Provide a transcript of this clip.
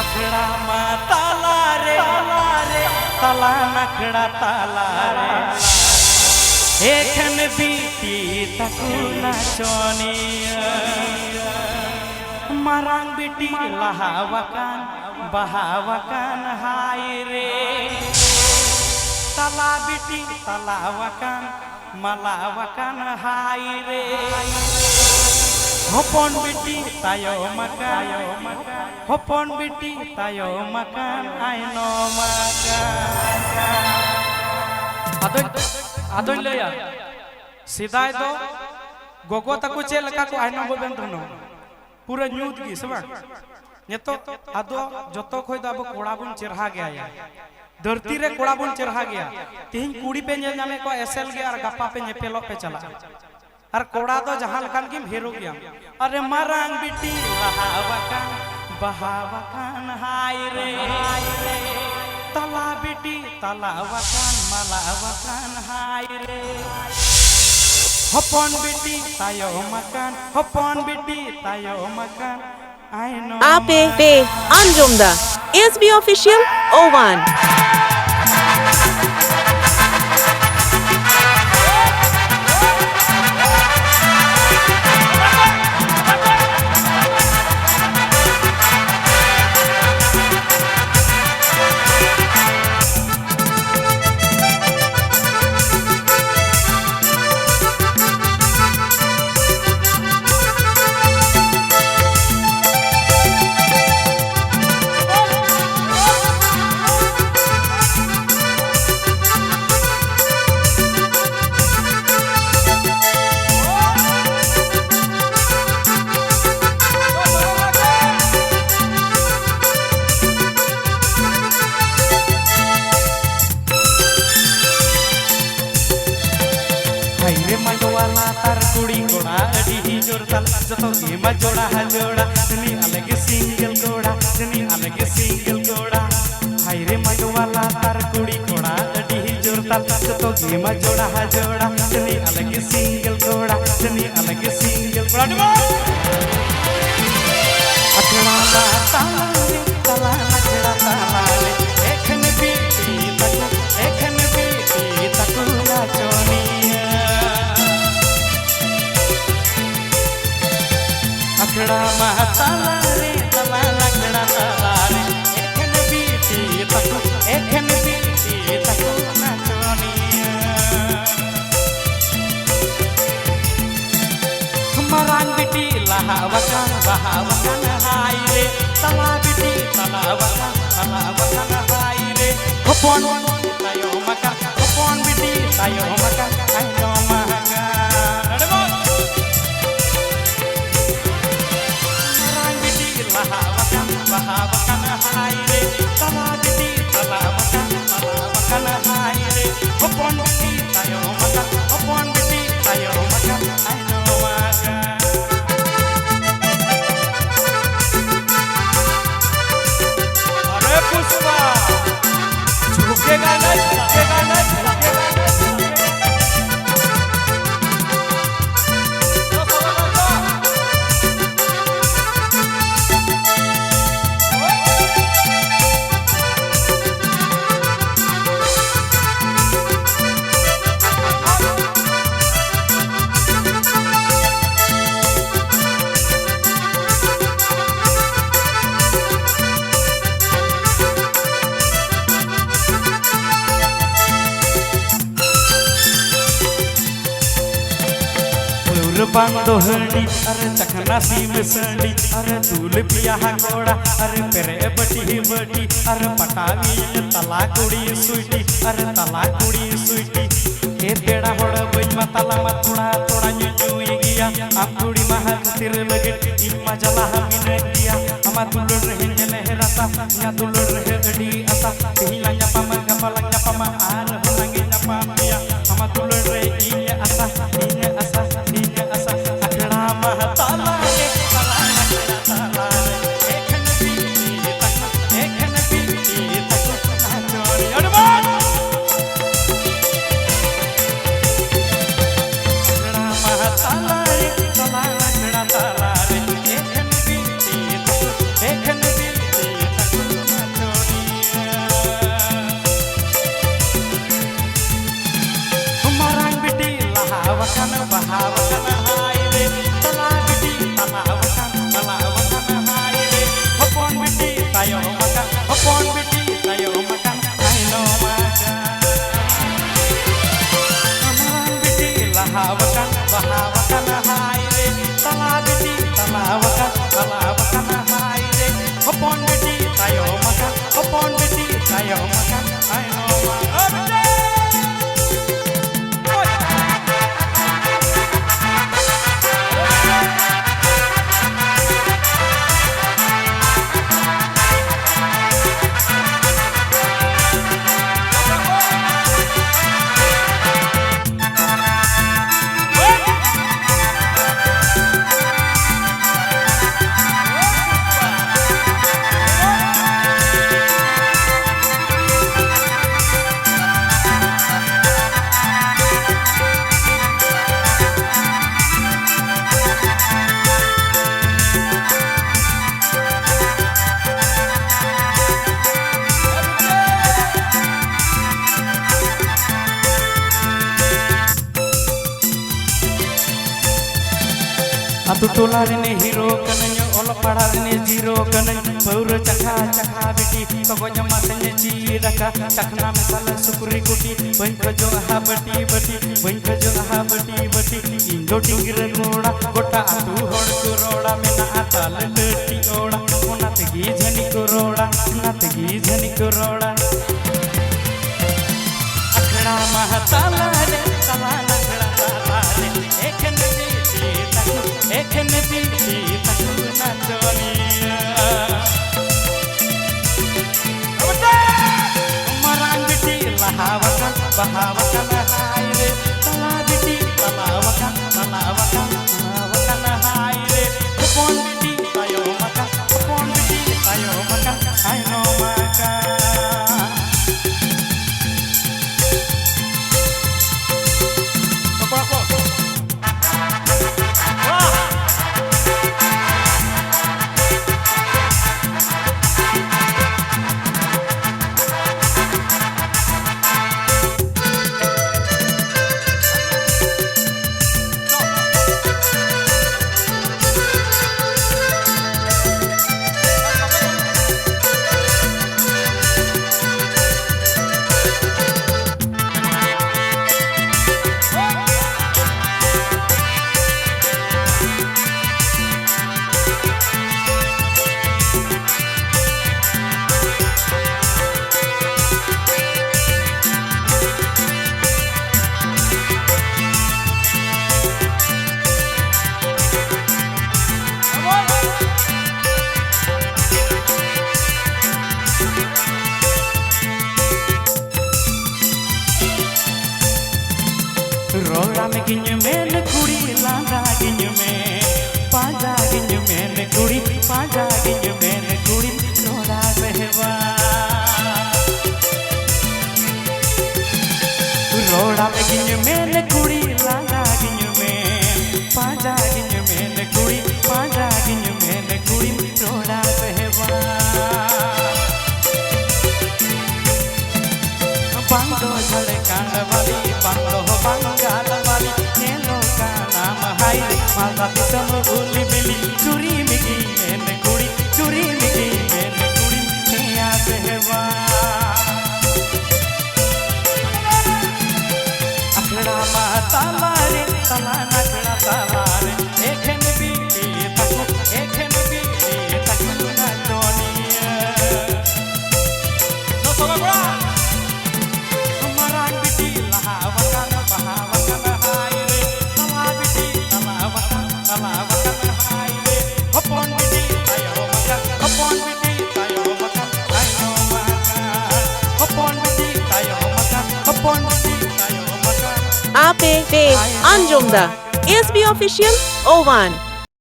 अखड़ा मा ताला रे ताला नखड़ा ताला रे एखन बीती तकुना चोनिया मारांग बेटी लहावकान बहावकान हाय रे ताला बेटी तलावकान मलावकान हाय रे हपन बेटी तायो मकान हपन बेटी तायो मकान आयनो मकान आदो लया सिदाय दो गोगो तको चे लका को आयनो बोबेन तनो पूरा न्यूद गी सबा नेतो आदो जतो खोय दा कोड़ा बुन चेरहा गया या धरती रे कोड़ा बुन चेरहा गया तिहिन कुड़ी पे नेल नामे को एसएल गे और गप्पा पे नेपेलो पे चला और कोड़ा तो जहां लकान की हेरो गया अरे मारांग बिटी लहावकान बहावकान हाय रे तला बिटी तलावकान मलावकान हाय रे हपन बिटी तायो मकान हपन बिटी तायो मकान आई नो आपे पे अंजुमदा SB Official O1 मजवाला तार कुड़ी कोड़ा अड़ी जोरताल जतो के मजोड़ा जोड़ा जनी अलग सिंगल कोड़ा जनी अलग सिंगल कोड़ा हाय रे मजवाला तार कुड़ी कोड़ा अड़ी जोरताल जतो के मजोड़ा जोड़ा जनी अलग सिंगल कोड़ा जनी अलग सिंगल कोड़ा अखड़ा मा ताला रे ताला नखड़ा ताला रे एखन बीती तकुना चोनी अखड़ा मा ताला रे ताला नखड़ा ताला रे एखन बीती तकुना चोनिया मारांग बेटी लहावकान बहावकान हाय रे ताला बेटी तलावकान हाय रे हपन तायो मकान हपन बेटी तायो मकान आयनो मकान बहावकान हाय रे ताला बेटी तलावकान हाय रे हपन बेटी तायो मकान हपन बेटी तायो मकान आयनो मकान अरे पुष्पा झुकेगा नहीं झुकेगा नहीं झुकेगा नहीं बांधो हंडी अरे चखना सीम संडी अरे दूल पिया कोड़ा अरे पेरे बटी अरे पटावी तला कुड़ी सुईटी अरे तला कुड़ी सुईटी ए पेड़ा होड़ा बज मतला मत थोड़ा न्यू गया आप कुड़ी महा तिर लगे इमा जला हमिन दिया अमा दुलड़ रहे लहराता या दुलड़ रहे अडी आता हिला न्यापा मा आर होंगे न्यापा मिया अमा दुलड़ रहे इने आता ताला रे ताला नखड़ा ताला रे एखन बीती तकुना चोनी अडमान ताला रे ताला नखड़ा ताला रे एखन बीती lahawakan hai re tala biti talawakan hai re hopon biti tayo makan hopon biti tayo makan hai no makan amaran biti lahawakan hai re tala biti talawakan hai re hopon biti tayo makan hopon biti tayo makan hai no makan Atu tola rene hero kananyo ol pada rene zero kananyo paur chakha chakha biti togo jama senye chiraka chakna mesala sukuri kuti bain kajo ha bati indo tingir roda gota atu hor ku roda mena atal leti oda onategi jani ku roda akhda mahatala re tala nakhda tala re ekhen biti taku na joniya marang biti lahawakan hai re tala biti talawakan hai re hopon biti tayo makan hai no makan Roda me ginyu men kudi landa ginyu me paja ginyu men kudi roda behwa roda me ginyu men kudi landa ginyu me paja ginyu men kudi roda behwa bangdo jhade kand wali banglo bangal wali nelo ka naam hai re malda tisam uli bili churi migi men kudi niya behwa akhda ma tala re tala nakhda tala re ekhen biti taku na joniya no sola Ape Anjumda SB Official 01